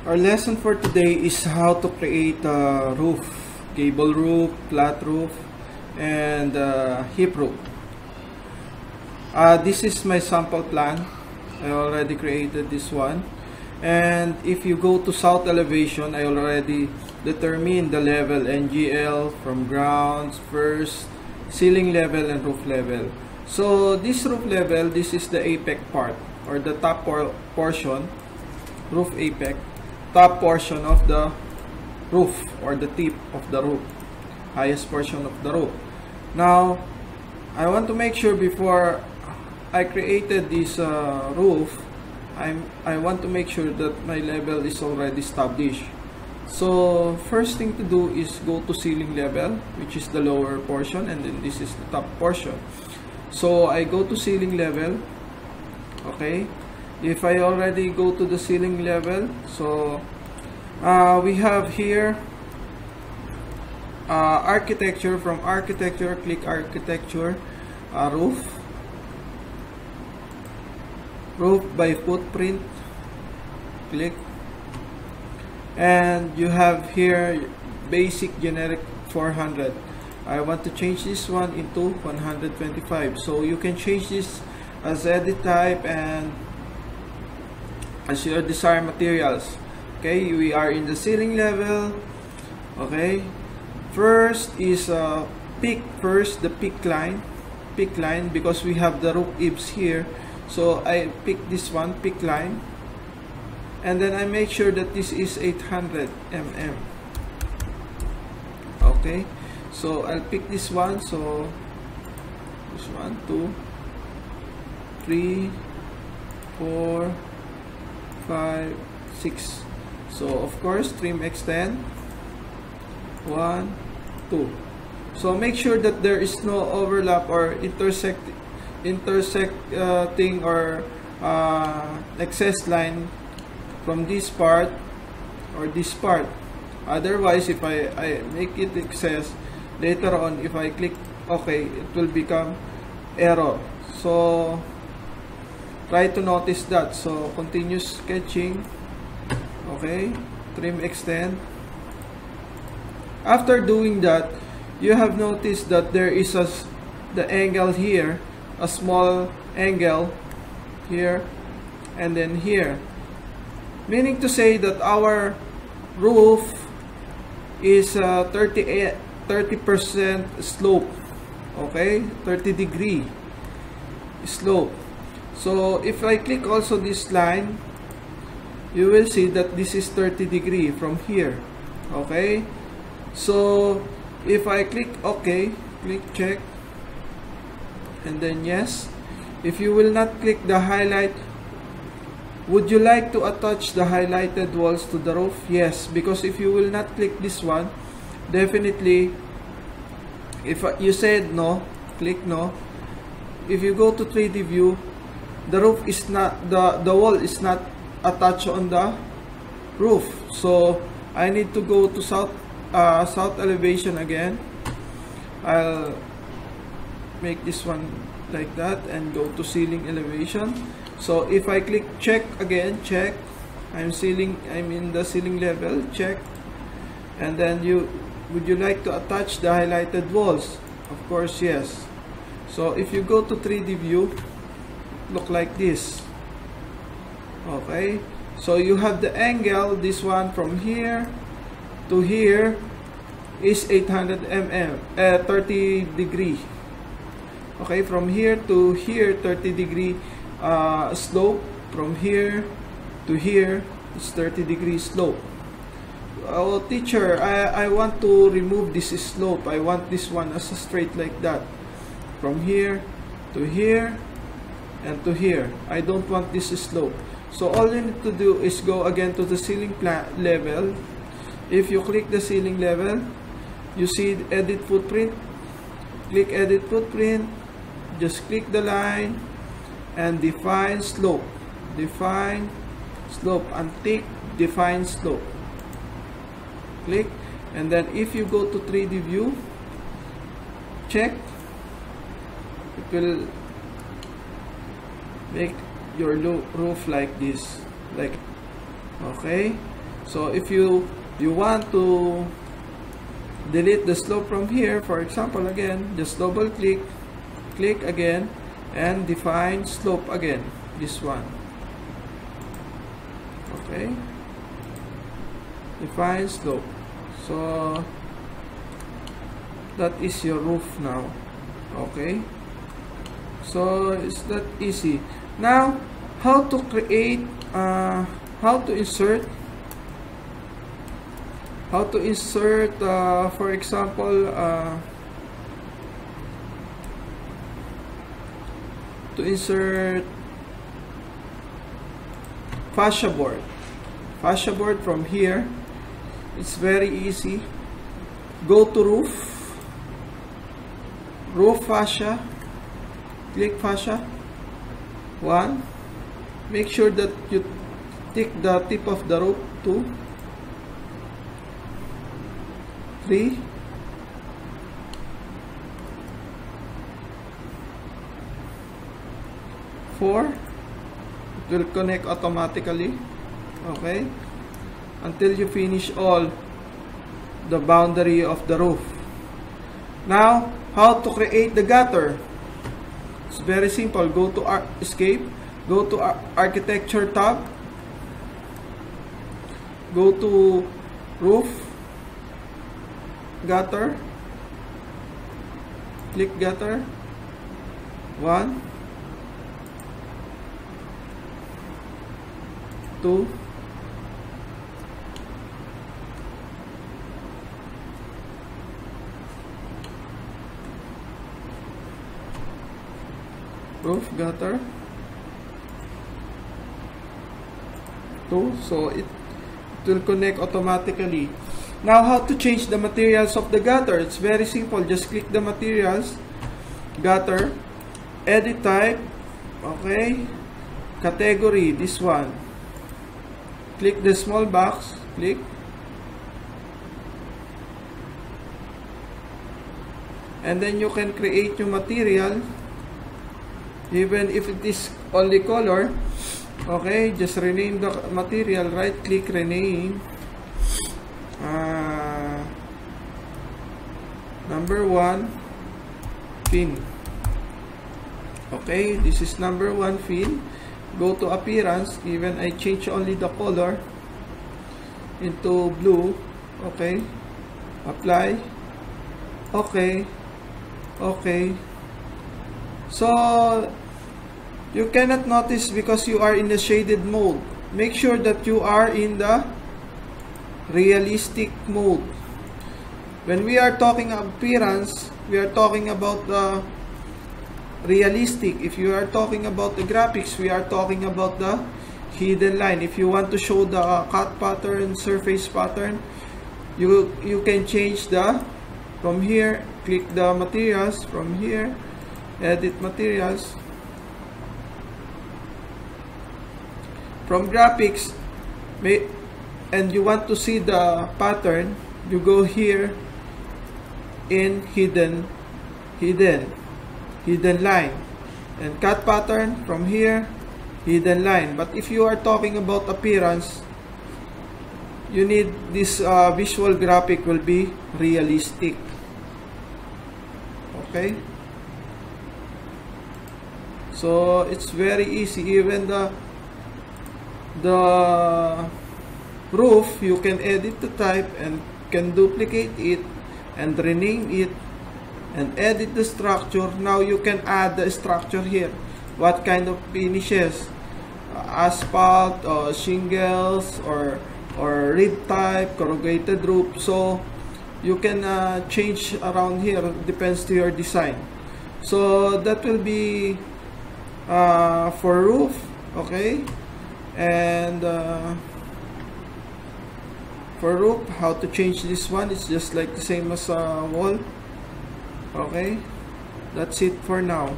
Our lesson for today is how to create a roof, gable roof, flat roof, and hip roof. This is my sample plan. I already created this one. And if you go to south elevation, I already determined the level NGL from grounds, first, ceiling level, and roof level. So this roof level, this is the apex part, or the top portion, roof apex, top portion of the roof, or the tip of the roof, highest portion of the roof. Now, I want to make sure before I created this roof, I want to make sure that my level is already established. So first thing to do is go to ceiling level, which is the lower portion, and then this is the top portion. So I go to ceiling level. Okay, if I already go to the ceiling level, so we have here architecture. From architecture, click architecture, roof by footprint, click, and you have here basic generic 400. I want to change this one into 125, so you can change this as edit type and as your desired materials. Okay, we are in the ceiling level. Okay, first is pick the peak line, because we have the roof eaves here. So I pick this one, peak line, and then I make sure that this is 800 mm. Okay, so I'll pick this one. So this 1, 2, 3, 4, 5, 6. So of course trim extend 1, 2. So make sure that there is no overlap or intersecting or excess line from this part or this part. Otherwise, if I make it excess, later on if I click OK, it will become error. So try to notice that. So continue sketching. Okay, trim extend. After doing that, you have noticed that there is the angle here, a small angle here and then here, meaning to say that our roof is 30% slope. Okay, 30-degree slope. So if I click also this line, you will see that this is 30-degree from here. Okay, so if I click OK, click check, and then yes. If you will not click the highlight, would you like to attach the highlighted walls to the roof? Yes, because if you will not click this one, definitely, if you said no, click no. If you go to 3D view, the roof is not, the wall is not attached on the roof. So I need to go to south elevation again. I'll make this one like that and go to ceiling elevation. So if I click check again, check, I'm in the ceiling level, check, and then would you like to attach the highlighted walls? Of course yes. So if you go to 3D view, look like this. Okay, so you have the angle, this one from here to here is 800 mm, 30-degree. Okay, from here to here, 30-degree slope. From here to here is 30-degree slope. Oh teacher, I want to remove this slope. I want this one as a straight like that. From here to here and to here. I don't want this slope. So all you need to do is go again to the ceiling level. If you click the ceiling level, you see edit footprint. Click edit footprint. Just click the line and define slope. Define slope and tick define slope. Click, and then if you go to 3D view, check, it will make your roof like this, like, okay. So if you want to delete the slope from here, for example, again, just double click, click again, and define slope again, this one. Okay, define slope. So that is your roof now. Okay, so it's that easy. Now, how to create, how to insert, for example, to insert fascia board. Fascia board from here, it's very easy. Go to roof fascia, click fascia 1. Make sure that you tick the tip of the roof. 2, 3, 4. It will connect automatically. Okay, until you finish all the boundary of the roof. Now, how to create the gutter? It's very simple. Go to escape, go to architecture tab, go to roof, gutter, click gutter 1, 2, 2, roof gutter 2. So it will connect automatically. Now, how to change the materials of the gutter? It's very simple. Just click the materials, gutter, edit type, okay, category, this one. Click the small box, click, and then you can create your material even if it is only color. Okay, just rename the material, right click, rename, number 1 fin. Okay, this is number 1 fin. Go to appearance, even I change only the color into blue. Okay, apply, okay, okay. So you cannot notice because you are in the shaded mode. Make sure that you are in the realistic mode. When we are talking appearance, we are talking about the realistic. If you are talking about the graphics, we are talking about the hidden line. If you want to show the cut pattern, surface pattern, you can change the, from here, click the materials, from here, edit materials. From graphics, and you want to see the pattern, you go here in hidden line, and cut pattern, from here, hidden line. But if you are talking about appearance, you need this visual graphic will be realistic. Okay, so it's very easy. Even the roof, you can edit the type and can duplicate it and rename it and edit the structure. Now you can add the structure here. What kind of finishes? Asphalt, or shingles, or reed type, corrugated roof. So you can change around here, depends to your design. So that will be for roof. Okay, and for roof, how to change this one, it's just like the same as wall. Okay, that's it for now.